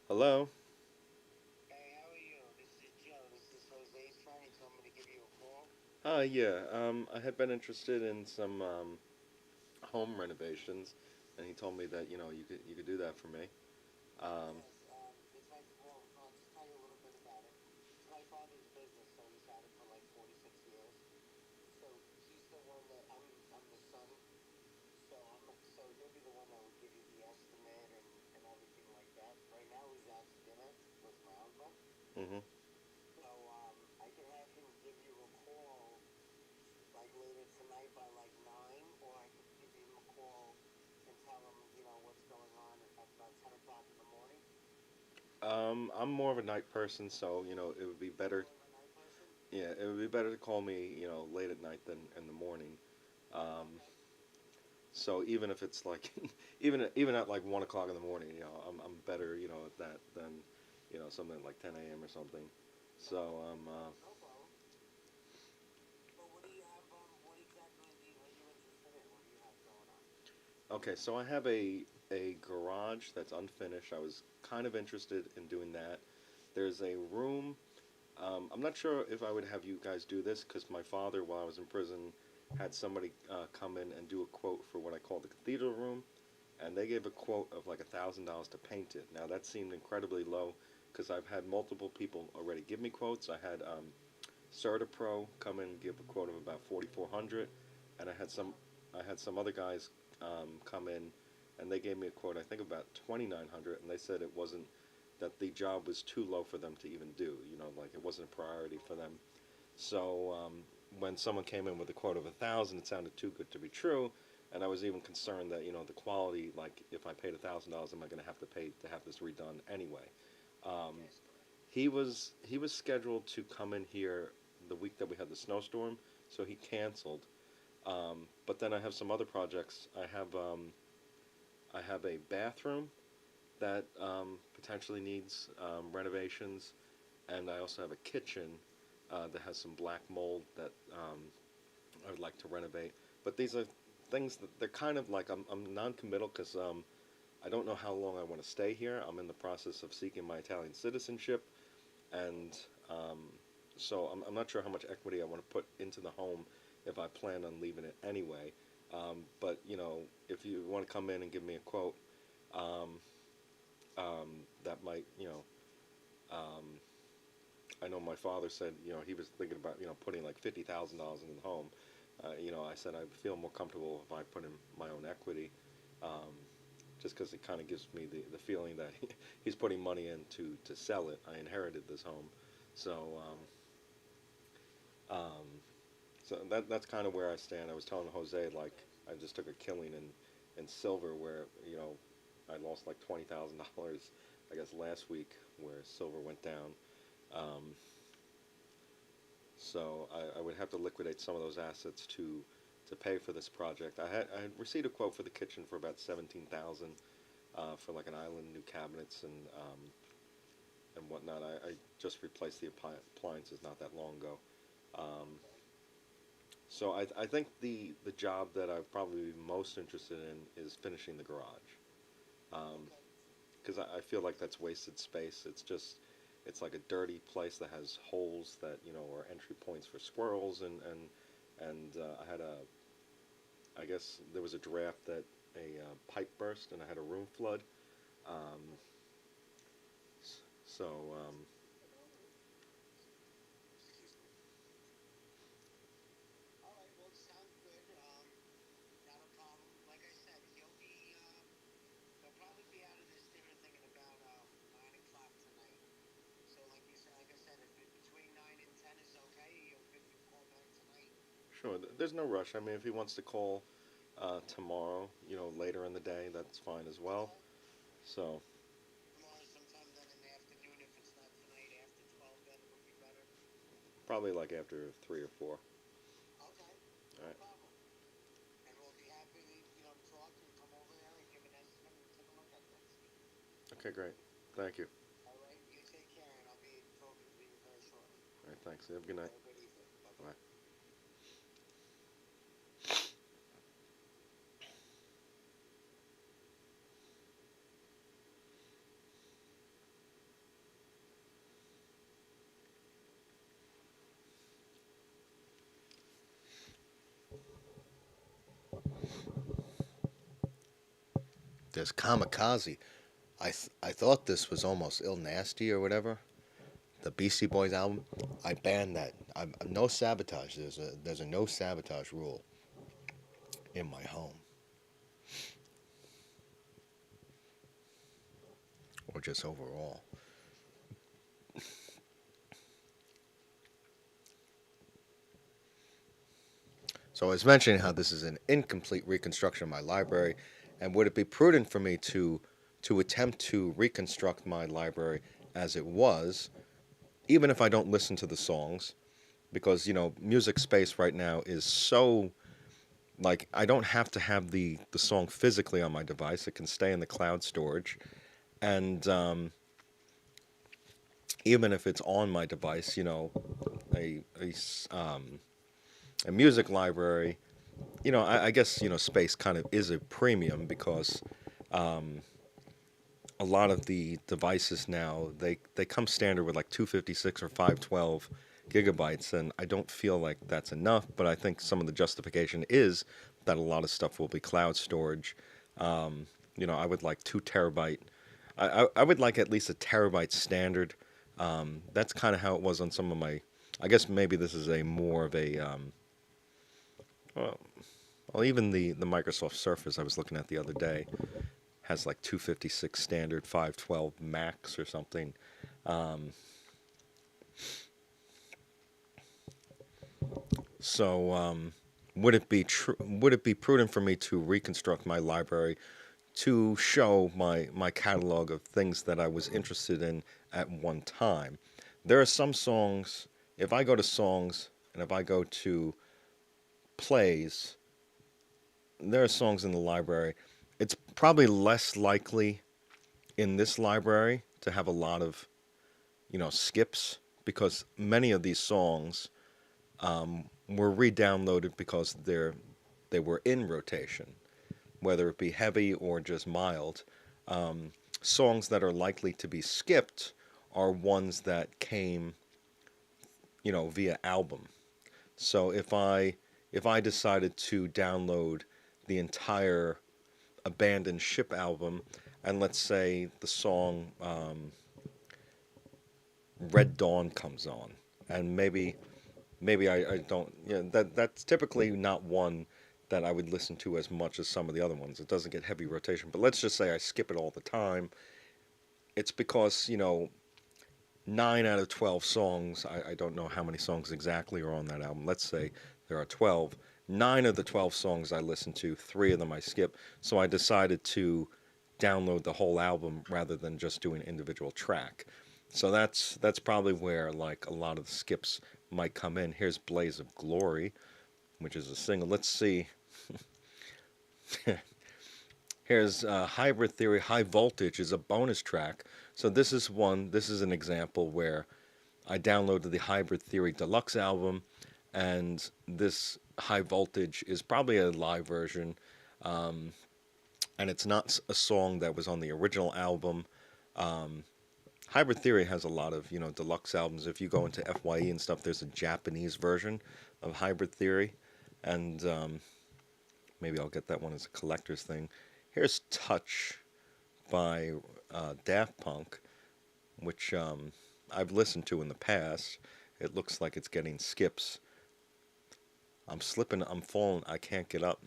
Hello? Yeah. I had been interested in some home renovations, and he told me that you could do that for me. Um, mhm. I'm more of a night person, so it would be better. Yeah, it would be better to call me, late at night than in the morning. Um, so even if it's like, even at like 1 o'clock in the morning, I'm better, at that than, something like 10 a.m. or something. So okay, so I have a garage that's unfinished. I was kind of interested in doing that. There's a room. I'm not sure if I would have you guys do this because my father, while I was in prison, had somebody come in and do a quote for what I call the cathedral room, and they gave a quote of like $1,000 to paint it. Now that seemed incredibly low because I've had multiple people already give me quotes. I had Certapro come in and give a quote of about 4,400, and I had some other guys come in, and they gave me a quote I think about 2,900, and they said it wasn't that the job was too low for them to even do. Like it wasn't a priority for them. So when someone came in with a quote of 1,000, it sounded too good to be true, and I was even concerned that the quality, like if I paid $1,000, am I going to have to pay to have this redone anyway? Um, he was scheduled to come in here the week that we had the snowstorm, so he canceled. But then I have some other projects. I have a bathroom that potentially needs renovations, and I also have a kitchen that has some black mold that I would like to renovate. But these are things that they're kind of like I'm non-committal because I don't know how long I want to stay here. I'm in the process of seeking my Italian citizenship, and um, so I'm not sure how much equity I want to put into the home if I plan on leaving it anyway. But if you want to come in and give me a quote, um, that might, um, I know my father said, he was thinking about, putting like $50,000 in the home. I said I feel more comfortable if I put in my own equity, um, just because it kind of gives me the feeling that he's putting money in to sell it. I inherited this home, so um, that's kind of where I stand. I was telling Jose like I just took a killing in silver where I lost like $20,000 I guess last week where silver went down. Um, So I would have to liquidate some of those assets to pay for this project. I had received a quote for the kitchen for about 17,000 for like an island, new cabinets and whatnot. I just replaced the appliances not that long ago. Um, so I think the job that I'd probably be most interested in is finishing the garage. Because I feel like that's wasted space. It's like a dirty place that has holes that are entry points for squirrels and I guess there was a draft that a pipe burst and I had a room flood. Um, so sure, there's no rush. I mean, if he wants to call tomorrow, later in the day, that's fine as well. So probably like after 3 or 4. All right. Okay, great. Thank you. All right, thanks. Have a good night. Bye. There's Kamikaze. I thought this was almost ill nasty or whatever. The Beastie Boys album. I banned that. No sabotage. There's a no sabotage rule in my home, or just overall. So I was mentioning how this is an incomplete reconstruction of my library, and would it be prudent for me to attempt to reconstruct my library as it was, even if I don't listen to the songs, because music space right now is so like I don't have to have the song physically on my device; it can stay in the cloud storage, and even if it's on my device, a music library, I guess space kind of is a premium because a lot of the devices now they come standard with like 256 or 512 gigabytes, and I don't feel like that's enough. But I think some of the justification is that a lot of stuff will be cloud storage. I would like 2 terabyte. I would like at least a terabyte standard. That's kind of how it was on some of my. I guess maybe this is a more of a well, even the Microsoft Surface I was looking at the other day has like 256 standard, 512 max or something. Um, so would it be prudent for me to reconstruct my library to show my catalog of things that I was interested in at one time? There are some songs. If I go to songs and if I go to plays, there are songs in the library. It's probably less likely in this library to have a lot of skips because many of these songs were re-downloaded because they were in rotation, whether it be heavy or just mild. Songs that are likely to be skipped are ones that came via album. So if I decided to download the entire Abandoned Ship album, and let's say the song Red Dawn comes on, and maybe I don't. Yeah, that's typically not one that I would listen to as much as some of the other ones. It doesn't get heavy rotation, but let's just say I skip it all the time. It's because 9 out of 12 songs. I don't know how many songs exactly are on that album. Let's say there are 12. 9 of the 12 songs I listen to, 3 of them I skip. So I decided to download the whole album rather than just do an individual track. So that's probably where like a lot of the skips might come in. Here's Blaze of Glory, which is a single. Let's see. Here's Hybrid Theory. High Voltage is a bonus track. So this is one. This is an example where I downloaded the Hybrid Theory Deluxe album, and this High Voltage is probably a live version, and it's not a song that was on the original album. Um, Hybrid Theory has a lot of deluxe albums. If you go into FYE and stuff, there's a Japanese version of Hybrid Theory, and maybe I'll get that one as a collector's thing. Here's Touch by Daft Punk, which I've listened to in the past. It looks like it's getting skips. I'm slipping, I'm falling, I can't get up.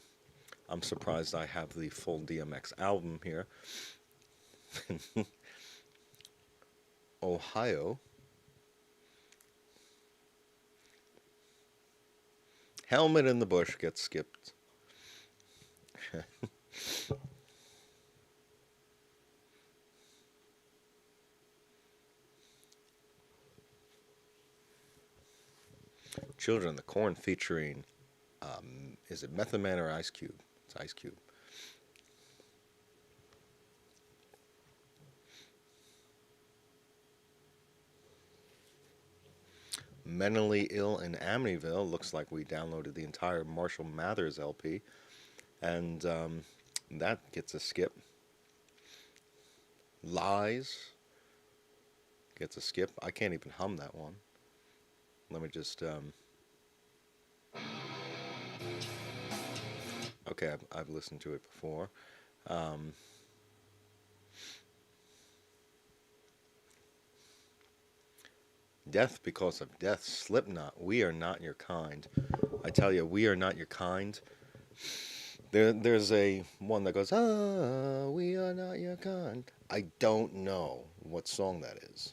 I'm surprised I have the full DMX album here. Ohio. Helmet in the Bush gets skipped. Children of the Corn featuring, is it Method Man or Ice Cube? It's Ice Cube. Mentally Ill in Amityville. Looks like we downloaded the entire Marshall Mathers LP, and that gets a skip. Lies gets a skip. I can't even hum that one. Let me just. Okay, I've listened to it before. Um, Death Because of Death. Slipknot. We Are Not Your Kind. I tell you, We Are Not Your Kind. There's a one that goes, we are not your kind. I don't know what song that is.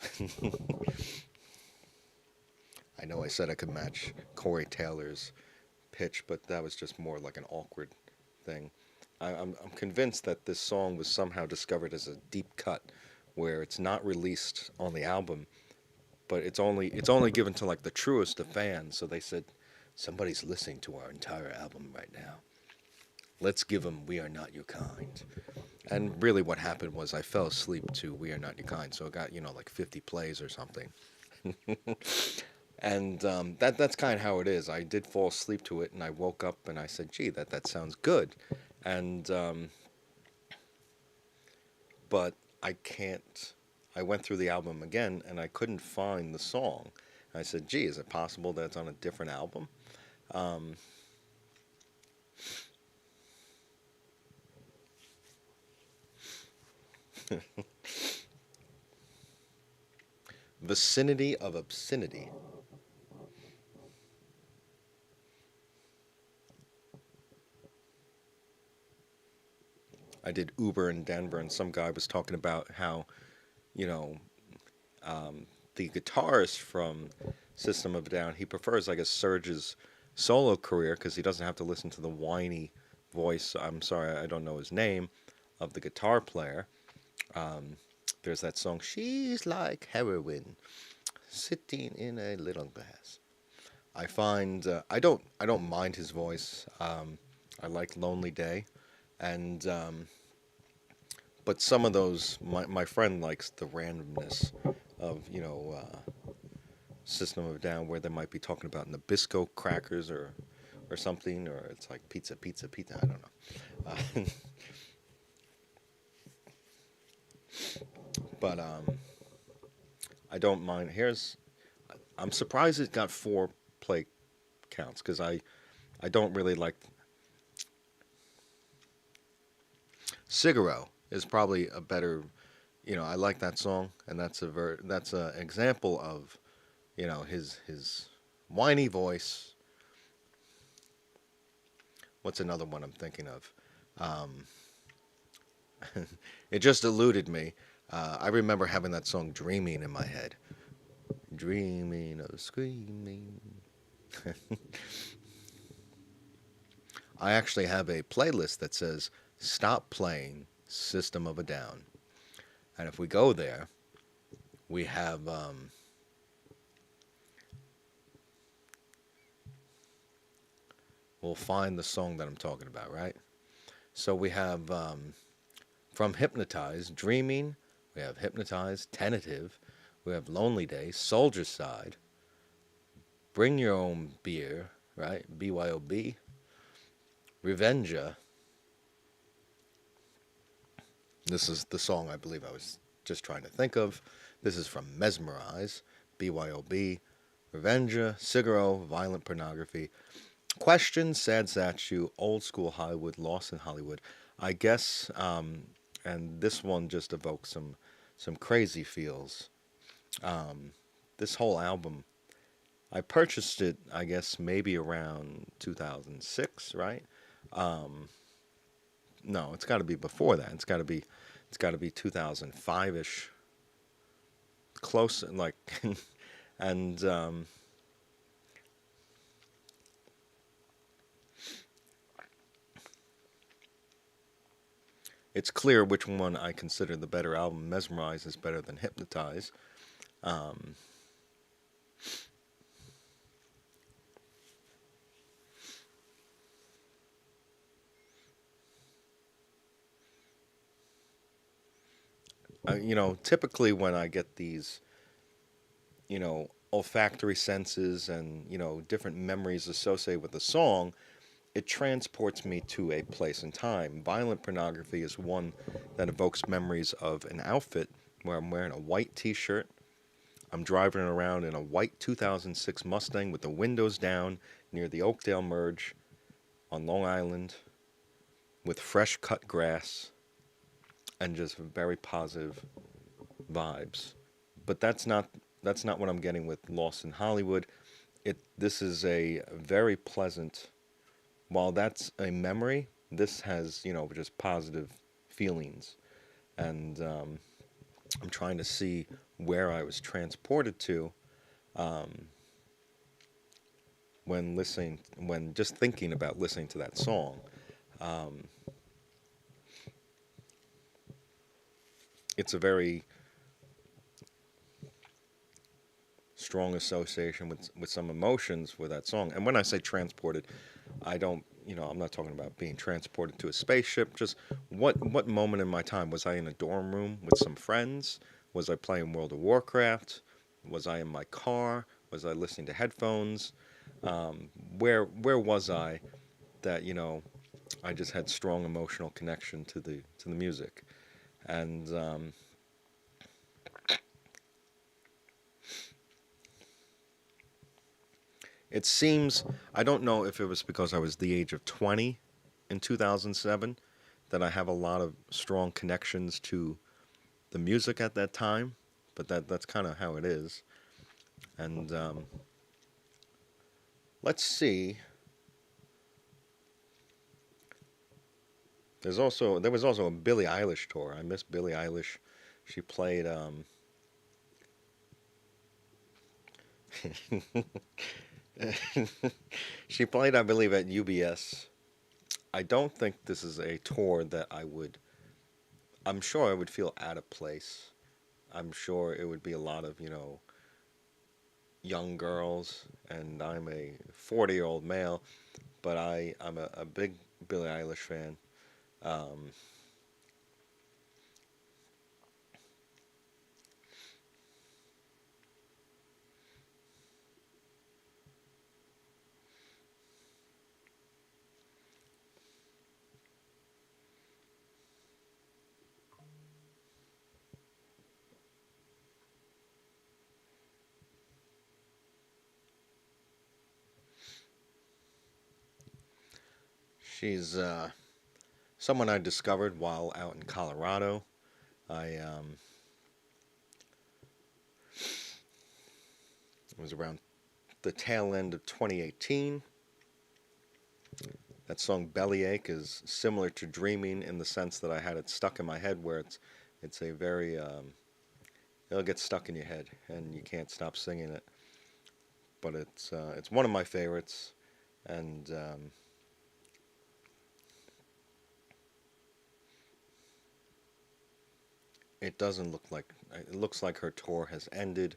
I know I said I could match Corey Taylor's pitch, but that was just more like an awkward thing. I'm convinced that this song was somehow discovered as a deep cut, where it's not released on the album, but it's only given to like the truest of fans. So they said, somebody's listening to our entire album right now. Let's give them We Are Not Your Kind. And really what happened was I fell asleep to We Are Not Your Kind, so it got like 50 plays or something. And that's kind of how it is. I did fall asleep to it, and I woke up and I said, "Gee, that sounds good," and but I can't. I went through the album again, and I couldn't find the song. I said, "Gee, is it possible that it's on a different album?" Um, Vicinity of Obscenity. I did Uber in Denver, and some guy was talking about how, you know, the guitarist from System of a Down, he prefers, I guess, Serge's solo career because he doesn't have to listen to the whiny voice. I'm sorry, I don't know his name, of the guitar player. Um, there's that song, "She's Like Heroin, Sitting in a Little Glass." I find I don't mind his voice. I like Lonely Day, and but some of those my friend likes the randomness of System of a Down, where they might be talking about Nabisco crackers or something, or it's like pizza, pizza, pizza. I don't know, but I don't mind. I'm surprised it got 4 play counts because I don't really like. Cigaro is probably a better, I like that song, and that's a example of, his whiny voice. What's another one I'm thinking of? Um, it just eluded me. I remember having that song "Dreaming" in my head. Dreaming of screaming. I actually have a playlist that says "Stop Playing System of a Down," and if we go there, we have we'll find the song that I'm talking about, right? So we have from Hypnotize, Dreaming. We have Hypnotize, Tentative. We have Lonely Day, Soldier Side, Bring Your Own Beer, right? BYOB, Revenja. This is the song I believe I was just trying to think of. This is from Mesmerize, BYOB, Revenja, Cigaro, Violent Pornography, Question, Sad Statue, Old School Hollywood, Lost in Hollywood. I guess, and this one just evokes some crazy feels. Um, this whole album, I purchased it, I guess, maybe around 2006, right? Um, no, it's got to be before that. It's got to be 2005 ish, close like, and it's clear which one I consider the better album. Mesmerize is better than Hypnotize. Um, Typically when I get these, olfactory senses and, different memories associated with the song, it transports me to a place and time. Violent Pornography is one that evokes memories of an outfit where I'm wearing a white t shirt. I'm driving around in a white 2006 Mustang with the windows down near the Oakdale Merge on Long Island with fresh cut grass and just very positive vibes. But that's not what I'm getting with Lost in Hollywood. This is a very pleasant. While that's a memory, this has just positive feelings, and I'm trying to see where I was transported to um, when just thinking about listening to that song. Um, it's a very strong association with some emotions with that song. And when I say transported, I don't, I'm not talking about being transported to a spaceship. Just what moment in my time was I in a dorm room with some friends? Was I playing World of Warcraft? Was I in my car? Was I listening to headphones? Where was I that I just had strong emotional connection to the music, and it seems, I don't know if it was because I was the age of 20 in 2007 that I have a lot of strong connections to the music at that time, but that's kind of how it is. And let's see. There was also a Billie Eilish tour. I miss Billie Eilish. She played she played I believe at UBS. I don't think this is a tour that I'm sure I would feel out of place. I'm sure it would be a lot of, young girls, and I'm a 40-year-old male, but I'm a big Billie Eilish fan. Um, she's someone I discovered while out in Colorado. I it was around the tail end of 2018. That song "Bellyache" is similar to "Dreaming" in the sense that I had it stuck in my head, where it's a very it'll get stuck in your head and you can't stop singing it. But it's one of my favorites, and it doesn't look like it looks like her tour has ended.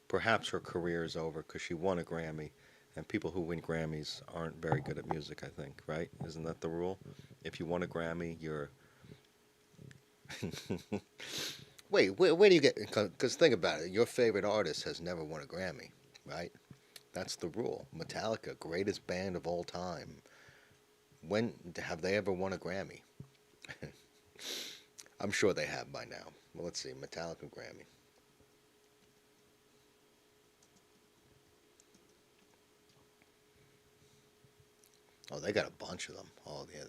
Perhaps her career is over because she won a Grammy, and people who win Grammys aren't very good at music. I think, right? Isn't that the rule? If you won a Grammy, you're wait. Where do you get? Because think about it. Your favorite artist has never won a Grammy, right? That's the rule. Metallica, greatest band of all time. When have they ever won a Grammy? I'm sure they have by now. Well, let's see. Metallica Grammy. Oh, they got a bunch of them. Oh, yeah,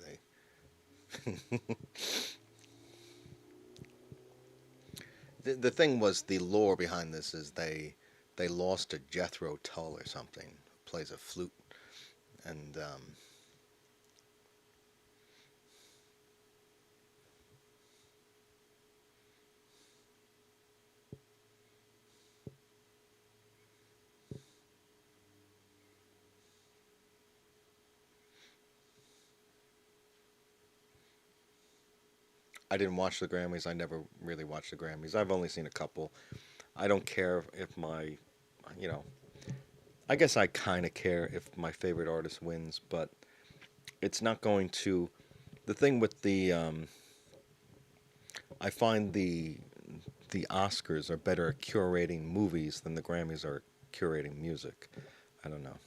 they. The thing was the lore behind this is they lost to Jethro Tull or something. Who plays a flute, and I didn't watch the Grammys. I never really watched the Grammys. I've only seen a couple. I don't care if my, you know, I guess I kind of care if my favorite artist wins, but it's not going to. The thing with I find the Oscars are better at curating movies than the Grammys are curating music. I don't know.